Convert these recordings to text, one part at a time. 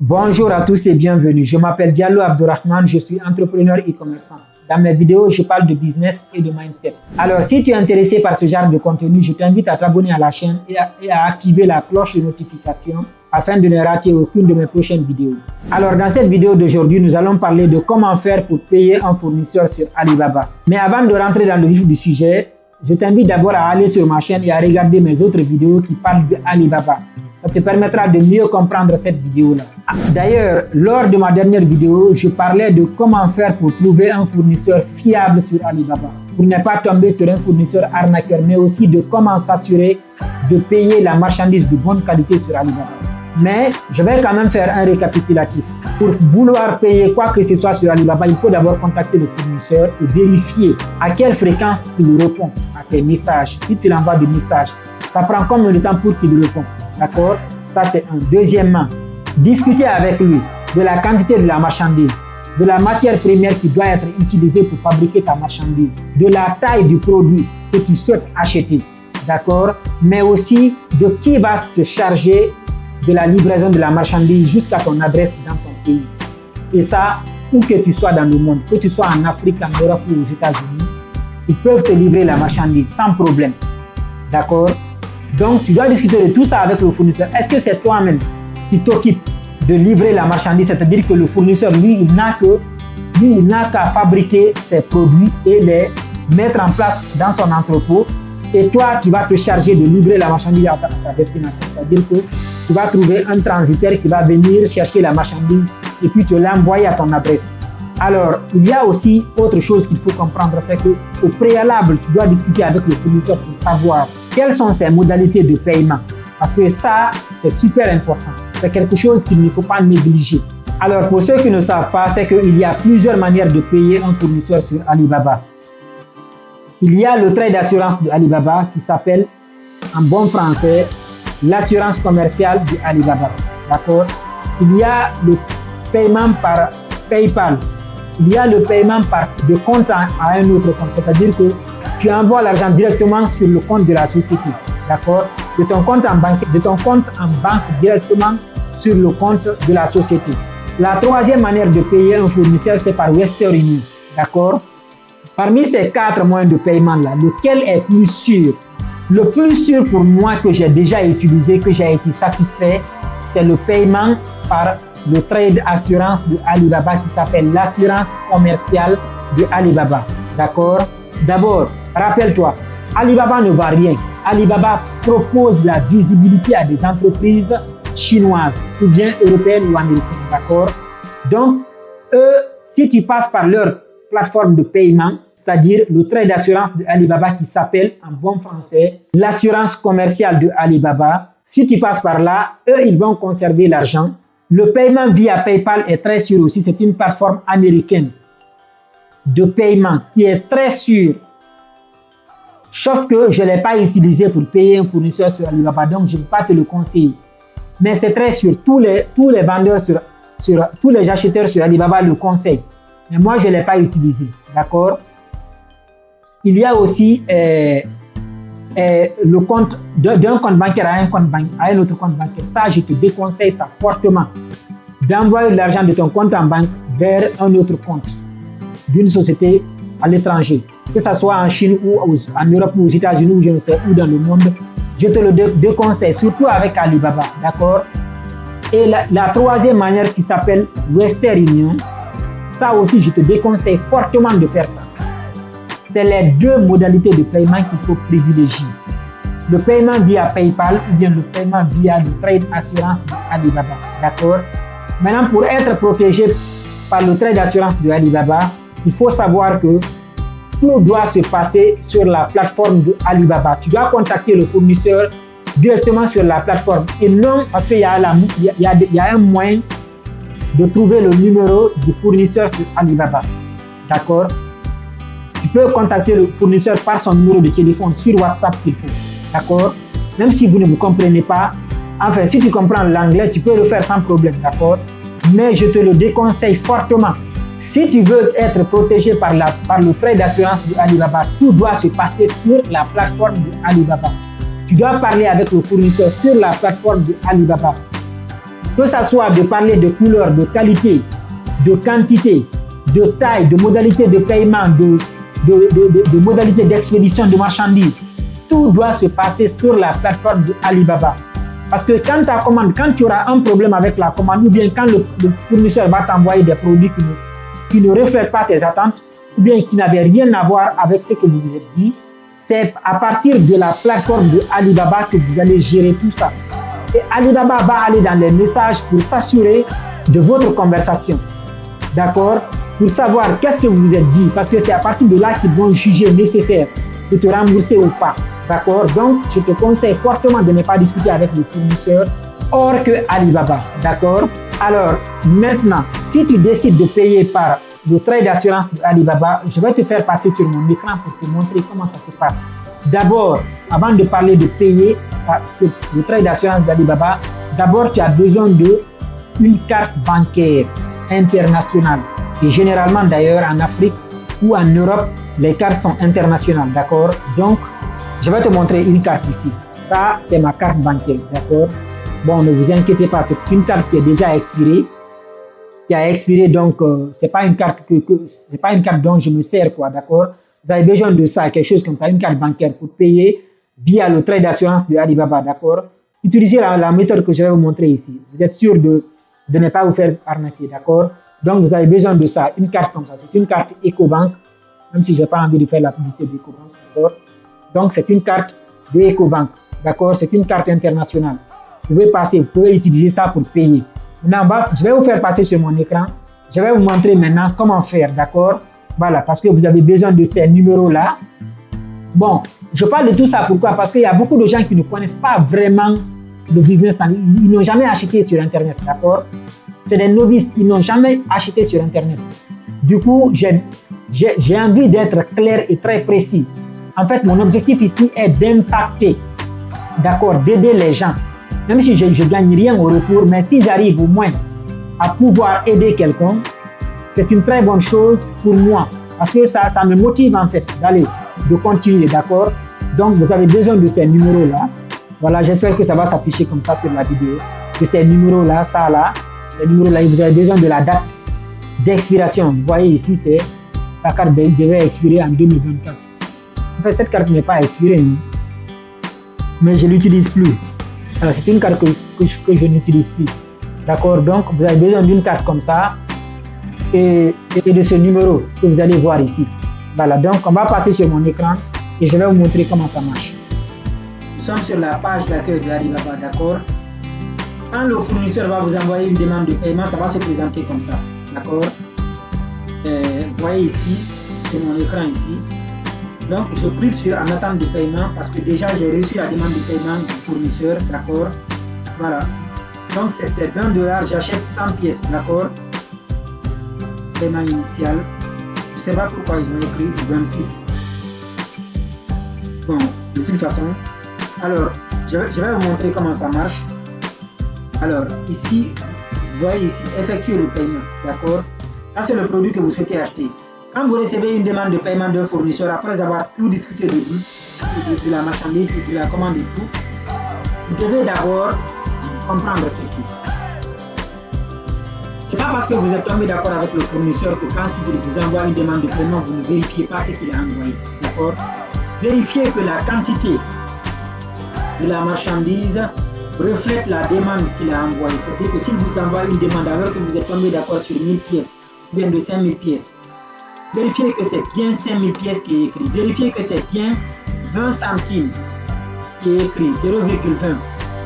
Bonjour à tous et bienvenue. Je m'appelle Diallo Abdourahmane, je suis entrepreneur et commerçant. Dans mes vidéos, je parle de business et de mindset. Alors, si tu es intéressé par ce genre de contenu, je t'invite à t'abonner à la chaîne et à activer la cloche de notification afin de ne rater aucune de mes prochaines vidéos. Alors, dans cette vidéo d'aujourd'hui, nous allons parler de comment faire pour payer un fournisseur sur Alibaba. Mais avant de rentrer dans le vif du sujet, je t'invite d'abord à aller sur ma chaîne et à regarder mes autres vidéos qui parlent de Alibaba. Ça te permettra de mieux comprendre cette vidéo-là. D'ailleurs, lors de ma dernière vidéo, je parlais de comment faire pour trouver un fournisseur fiable sur Alibaba, pour ne pas tomber sur un fournisseur arnaqueur, mais aussi de comment s'assurer de payer la marchandise de bonne qualité sur Alibaba. Mais je vais quand même faire un récapitulatif. Pour vouloir payer quoi que ce soit sur Alibaba, il faut d'abord contacter le fournisseur et vérifier à quelle fréquence il répond à tes messages. Si tu l'envoies des messages, ça prend combien de temps pour qu'il réponde? D'accord? Ça, c'est un. Deuxièmement, discuter avec lui de la quantité de la marchandise, de la matière première qui doit être utilisée pour fabriquer ta marchandise, de la taille du produit que tu souhaites acheter. D'accord? Mais aussi de qui va se charger de la livraison de la marchandise jusqu'à ton adresse dans ton pays. Et ça, où que tu sois dans le monde, que tu sois en Afrique, en Europe ou aux États-Unis, ils peuvent te livrer la marchandise sans problème. D'accord? Donc, tu dois discuter de tout ça avec le fournisseur. Est-ce que c'est toi-même qui t'occupe de livrer la marchandise? C'est-à-dire que le fournisseur, lui, il n'a qu'à fabriquer tes produits et les mettre en place dans son entrepôt. Et toi, tu vas te charger de livrer la marchandise à ta destination. C'est-à-dire que tu vas trouver un transitaire qui va venir chercher la marchandise et puis te l'envoyer à ton adresse. Alors, il y a aussi autre chose qu'il faut comprendre, c'est qu'au préalable, tu dois discuter avec le fournisseur pour savoir quelles sont ses modalités de paiement. Parce que ça, c'est super important. C'est quelque chose qu'il ne faut pas négliger. Alors, pour ceux qui ne savent pas, c'est qu'il y a plusieurs manières de payer un fournisseur sur Alibaba. Il y a le trait d'assurance de Alibaba qui s'appelle, en bon français, l'assurance commerciale de Alibaba. D'accord? Il y a le paiement par PayPal. Il y a le paiement de compte à un autre compte, c'est-à-dire que tu envoies l'argent directement sur le compte de la société, d'accord? De ton compte en banque directement sur le compte de la société. La troisième manière de payer un fournisseur, c'est par Western Union, d'accord? Parmi ces 4 moyens de paiement-là, lequel est plus sûr? Le plus sûr pour moi que j'ai déjà utilisé, que j'ai été satisfait, c'est le paiement par le trade assurance de Alibaba qui s'appelle l'assurance commerciale de Alibaba. D'accord? D'abord, rappelle-toi, Alibaba ne vend rien. Alibaba propose la visibilité à des entreprises chinoises ou bien européennes ou américaines. D'accord? Donc, eux, si tu passes par leur plateforme de paiement, c'est-à-dire le trade d'assurance de Alibaba qui s'appelle en bon français l'assurance commerciale de Alibaba, si tu passes par là, eux, ils vont conserver l'argent. Le paiement via PayPal est très sûr aussi. C'est une plateforme américaine de paiement qui est très sûre. Sauf que je ne l'ai pas utilisé pour payer un fournisseur sur Alibaba, donc je ne peux pas te le conseiller. Mais c'est très sûr. Tous les vendeurs tous les acheteurs sur Alibaba le conseillent. Mais moi, je ne l'ai pas utilisé. D'accord? Il y a aussi le compte d'un compte bancaire à un autre compte bancaire. Ça, je te déconseille ça fortement. D'envoyer de l'argent de ton compte en banque vers un autre compte d'une société à l'étranger. Que ce soit en Chine ou en Europe ou aux États-Unis ou je ne sais où dans le monde. Je te le déconseille, surtout avec Alibaba. D'accord? Et la troisième manière qui s'appelle Western Union, ça aussi, je te déconseille fortement de faire ça. C'est les 2 modalités de paiement qu'il faut privilégier. Le paiement via PayPal ou bien le paiement via le trade assurance de Alibaba. D'accord? Maintenant, pour être protégé par le trade d'assurance de Alibaba, il faut savoir que tout doit se passer sur la plateforme de Alibaba. Tu dois contacter le fournisseur directement sur la plateforme et non parce qu'il y a un moyen de trouver le numéro du fournisseur sur Alibaba. D'accord? Tu peux contacter le fournisseur par son numéro de téléphone sur WhatsApp s'il faut. D'accord? Même si vous ne vous comprenez pas, enfin, si tu comprends l'anglais, tu peux le faire sans problème. D'accord? Mais je te le déconseille fortement. Si tu veux être protégé par le trade d'assurance de Alibaba, tout doit se passer sur la plateforme de Alibaba. Tu dois parler avec le fournisseur sur la plateforme de Alibaba. Que ça soit de parler de couleur, de qualité, de quantité, de taille, de modalité de paiement, de modalité d'expédition de marchandises, tout doit se passer sur la plateforme de Alibaba. Parce que quand tu auras un problème avec la commande, ou bien quand le fournisseur va t'envoyer des produits qui ne reflètent pas tes attentes, ou bien qui n'avaient rien à voir avec ce que vous vous êtes dit, c'est à partir de la plateforme de Alibaba que vous allez gérer tout ça. Et Alibaba va aller dans les messages pour s'assurer de votre conversation. D'accord? Pour savoir qu'est-ce que vous vous êtes dit. Parce que c'est à partir de là qu'ils vont juger nécessaire de te rembourser ou pas. D'accord? Donc, je te conseille fortement de ne pas discuter avec le fournisseur hors que Alibaba. D'accord? Alors, maintenant, si tu décides de payer par le trait d'assurance de Alibaba, je vais te faire passer sur mon écran pour te montrer comment ça se passe. D'abord, avant de parler de payer sur le trait d'assurance d'Alibaba, d'abord tu as besoin d'une carte bancaire internationale. Et généralement d'ailleurs en Afrique ou en Europe, les cartes sont internationales, d'accord? Donc, je vais te montrer une carte ici. Ça, c'est ma carte bancaire, d'accord? Bon, ne vous inquiétez pas, c'est une carte qui est déjà expirée. Qui a expiré, donc c'est pas une carte c'est pas une carte dont je me sers, quoi, d'accord? Vous avez besoin de ça, quelque chose comme ça, une carte bancaire pour payer via le trait d'assurance de Alibaba, d'accord? Utilisez la méthode que je vais vous montrer ici. Vous êtes sûr de ne pas vous faire arnaquer, d'accord? Donc vous avez besoin de ça, une carte comme ça. C'est une carte EcoBank, même si je n'ai pas envie de faire la publicité d'EcoBank, d'accord? Donc c'est une carte de EcoBank, d'accord? C'est une carte internationale. Vous pouvez utiliser ça pour payer. Maintenant, je vais vous faire passer sur mon écran. Je vais vous montrer maintenant comment faire, d'accord? Voilà, parce que vous avez besoin de ces numéros-là. Bon, je parle de tout ça, pourquoi? Parce qu'il y a beaucoup de gens qui ne connaissent pas vraiment le business. Ils n'ont jamais acheté sur Internet, d'accord? C'est des novices, ils n'ont jamais acheté sur Internet. Du coup, j'ai envie d'être clair et très précis. En fait, mon objectif ici est d'impacter, d'accord, d'aider les gens. Même si je ne gagne rien au retour, mais si j'arrive au moins à pouvoir aider quelqu'un, c'est une très bonne chose pour moi. Parce que ça me motive en fait de continuer, d'accord? Donc, vous avez besoin de ces numéros-là. Voilà, j'espère que ça va s'afficher comme ça sur la vidéo. De ces numéros-là, ça là, ces numéros-là, vous avez besoin de la date d'expiration. Vous voyez ici, c'est la carte devait expirer en 2024. En fait, cette carte n'est pas expirée, mais je ne l'utilise plus. Alors, c'est une carte que je n'utilise plus. D'accord? Donc, vous avez besoin d'une carte comme ça et de ce numéro que vous allez voir ici. Voilà, donc on va passer sur mon écran et je vais vous montrer comment ça marche. Nous sommes sur la page d'accueil de Alibaba, d'accord? Quand le fournisseur va vous envoyer une demande de paiement, ça va se présenter comme ça, d'accord? Vous voyez ici, sur mon écran ici. Donc, je clique sur en attente de paiement parce que déjà j'ai reçu la demande de paiement du fournisseur, d'accord? Voilà. Donc, c'est 20 $, j'achète 100 pièces, d'accord? Paiement initial. Je ne sais pas pourquoi ils ont écrit 26. Bon, de toute façon. Alors, je vais vous montrer comment ça marche. Alors, ici, vous voyez ici, effectuer le paiement, d'accord? Ça, c'est le produit que vous souhaitez acheter. Quand vous recevez une demande de paiement d'un fournisseur, après avoir tout discuté de la marchandise, de la commande et tout, vous devez d'abord comprendre ceci. Ce n'est pas parce que vous êtes tombé d'accord avec le fournisseur que quand il vous envoie une demande de paiement, vous ne vérifiez pas ce qu'il a envoyé. D'accord? Vérifiez que la quantité de la marchandise reflète la demande qu'il a envoyée. C'est-à-dire que s'il vous envoie une demande alors que vous êtes tombé d'accord sur 1000 pièces, ou bien de 5000 pièces, vérifiez que c'est bien 5000 pièces qui est écrit. Vérifiez que c'est bien 20 centimes qui est écrit, 0,20.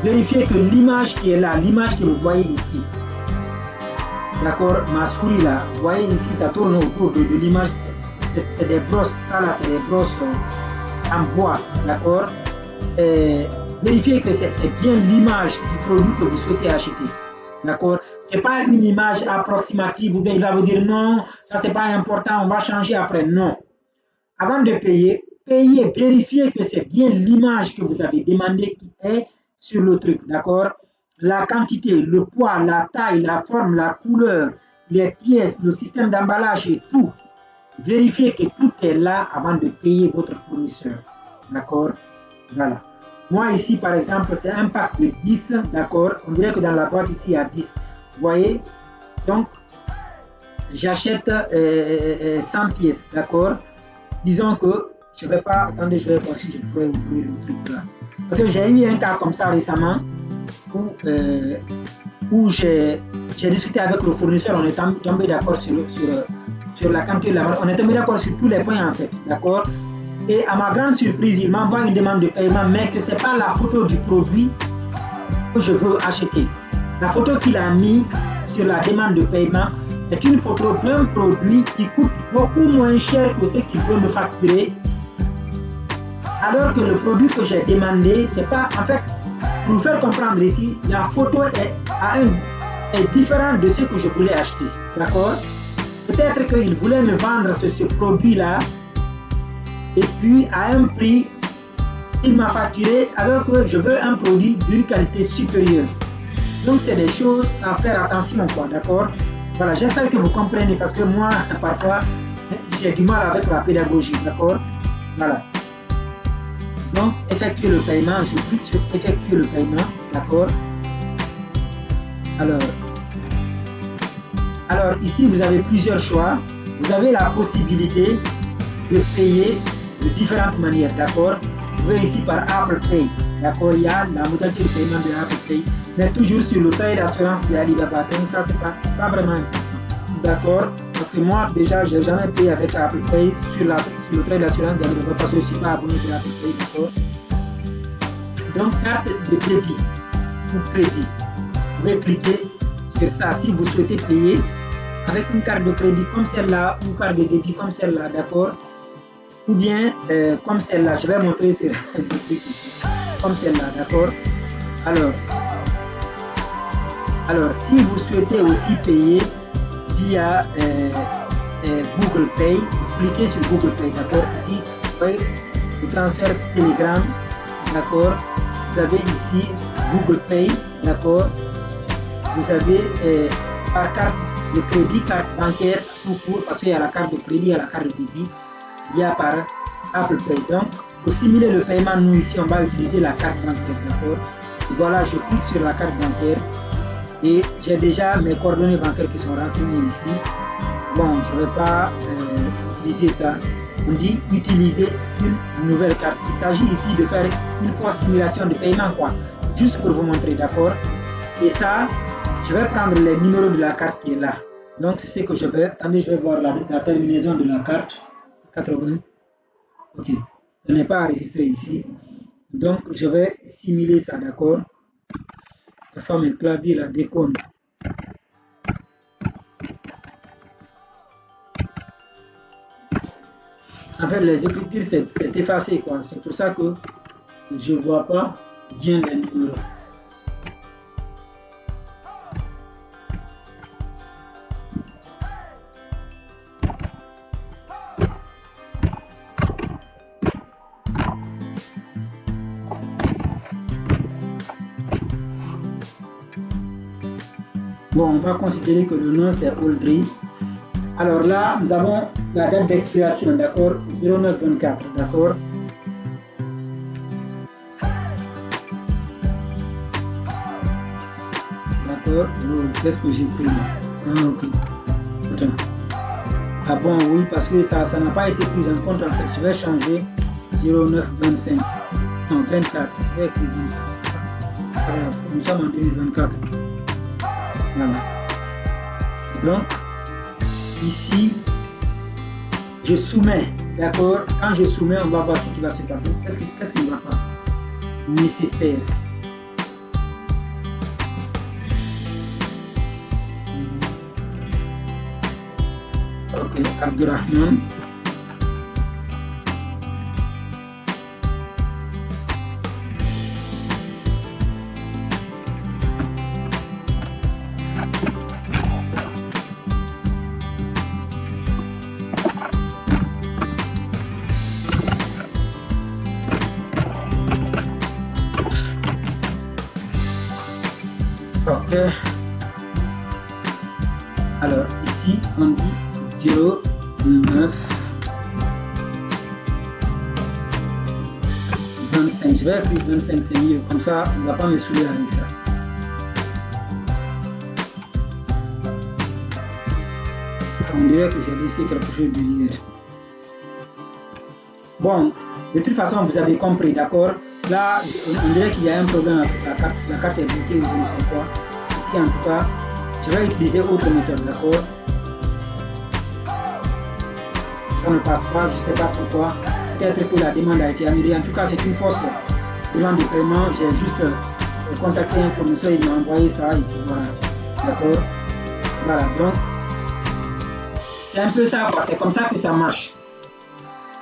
Vérifiez que l'image qui est là, l'image que vous voyez ici, d'accord, ma souris là, vous voyez ici, ça tourne autour de l'image, c'est des brosses, ça là, c'est des brosses en bois, d'accord. Vérifiez que c'est bien l'image du produit que vous souhaitez acheter, d'accord. Ce n'est pas une image approximative, ou bien il va vous dire non, ça c'est pas important, on va changer après, non. Avant de payer, vérifiez que c'est bien l'image que vous avez demandé qui est sur le truc, d'accord? La quantité, le poids, la taille, la forme, la couleur, les pièces, le système d'emballage et tout. Vérifiez que tout est là avant de payer votre fournisseur, d'accord? Voilà. Moi ici, par exemple, c'est un pack de 10, d'accord. On dirait que dans la boîte ici, il y a 10. Vous voyez? Donc, j'achète 100 pièces, d'accord. Disons que je ne vais pas... Attendez, je vais voir si je pourrais ouvrir le truc là. Parce que j'ai eu un cas comme ça récemment où j'ai discuté avec le fournisseur, on est tombé d'accord sur la quantité, on est tombé d'accord sur tous les points en fait, d'accord. Et à ma grande surprise, il m'envoie une demande de paiement, mais que ce n'est pas la photo du produit que je veux acheter. La photo qu'il a mis sur la demande de paiement est une photo d'un produit qui coûte beaucoup moins cher que ce qu'il peut me facturer. Alors que le produit que j'ai demandé, c'est pas, en fait, pour vous faire comprendre ici, la photo est différente de ce que je voulais acheter, d'accord. Peut-être qu'il voulait me vendre ce produit-là, et puis à un prix, il m'a facturé alors que je veux un produit d'une qualité supérieure. Donc c'est des choses à faire attention, quoi, d'accord. Voilà, j'espère que vous comprenez parce que moi, parfois, j'ai du mal avec la pédagogie, d'accord. Voilà. Donc, effectuer le paiement, je clique sur effectuer le paiement, d'accord. Alors ici, vous avez plusieurs choix. Vous avez la possibilité de payer de différentes manières, d'accord. Vous voyez ici par Apple Pay, d'accord. Il y a la modalité de paiement de Apple Pay, mais toujours sur le trait d'assurance de Alibaba. Donc ça, c'est pas vraiment d'accord. Parce que moi, déjà, je n'ai jamais payé avec Apple Pay sur le trait d'assurance de Alibaba parce que je ne suis pas abonné de Apple Pay, d'accord. Donc, carte de débit ou crédit. Vous pouvez cliquer sur ça si vous souhaitez payer avec une carte de crédit comme celle-là, une carte de débit comme celle-là, d'accord. Ou bien comme celle-là, je vais montrer sur le truc ici, comme celle-là, d'accord. Alors, si vous souhaitez aussi payer via Google Pay, vous cliquez sur Google Pay, d'accord. Ici, vous voyez le transfert Telegram, d'accord. Vous avez ici Google Pay, d'accord. Vous avez par carte de crédit, carte bancaire, tout court, parce qu'il y a la carte de crédit, il y a la carte de débit, il y a par Apple Pay. Donc, pour simuler le paiement, nous ici, on va utiliser la carte bancaire, d'accord. Voilà, je clique sur la carte bancaire et j'ai déjà mes coordonnées bancaires qui sont renseignées ici. Bon, je ne vais pas utiliser ça. On dit utiliser une nouvelle carte. Il s'agit ici de faire une fausse simulation de paiement, quoi. Juste pour vous montrer, d'accord. Et ça, je vais prendre les numéros de la carte qui est là. Donc, c'est ce que je vais. Attendez, je vais voir la terminaison de la carte. 80. Ok. Je n'ai pas enregistré ici. Donc, je vais simuler ça, d'accord. Parfois, mes claviers la déconne. En fait, les écritures, c'est effacé, quoi. C'est pour ça que je ne vois pas bien les numéros. Bon, on va considérer que le nom c'est Audrey. Alors là, nous avons la date d'expiration, d'accord, 0924, d'accord. D'accord, qu'est-ce que j'ai pris là? Ah, ok. Attends. Ah bon, oui, parce que ça n'a pas été pris en compte en fait. Je vais changer 0925. Non, 24. Je vais écrire 24. Nous sommes en 2024. Voilà. Donc, ici, je soumets, d'accord. Quand je soumets, on va voir ce qui va se passer. Qu'est-ce qui ne va pas? Nécessaire. Ok, Abdurrahman. Ok. Alors ici on dit 09 25 25. Je vais écrire 25, c'est mieux. Comme ça, on ne va pas me saouler avec ça. On dirait que j'ai laissé quelque chose de hier. Bon, de toute façon, vous avez compris, d'accord? Là, on dirait qu'il y a un problème avec la carte. La carte est bloquée ou je ne sais quoi. Ici, en tout cas, je vais utiliser autre méthode, d'accord? Ça ne passe pas, je ne sais pas pourquoi. Peut-être que la demande a été annulée. En tout cas, c'est une fausse demande de paiement. J'ai juste contacté un fournisseur, il m'a envoyé ça et puis voilà. D'accord? Voilà, donc, c'est un peu ça, c'est comme ça que ça marche.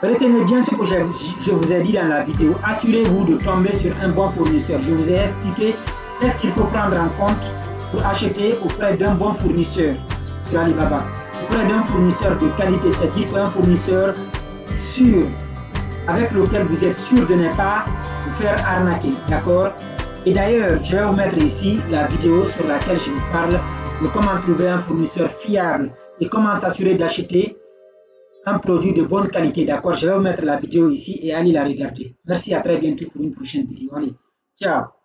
Retenez bien ce que je vous ai dit dans la vidéo. Assurez-vous de tomber sur un bon fournisseur. Je vous ai expliqué qu'est-ce qu'il faut prendre en compte pour acheter auprès d'un bon fournisseur sur Alibaba. Auprès d'un fournisseur de qualité, c'est-à-dire un fournisseur sûr, avec lequel vous êtes sûr de ne pas vous faire arnaquer. D'accord? Et d'ailleurs, je vais vous mettre ici la vidéo sur laquelle je vous parle de comment trouver un fournisseur fiable et comment s'assurer d'acheter un produit de bonne qualité. D'accord? Je vais vous mettre la vidéo ici et allez la regarder. Merci, à très bientôt pour une prochaine vidéo. Allez, ciao!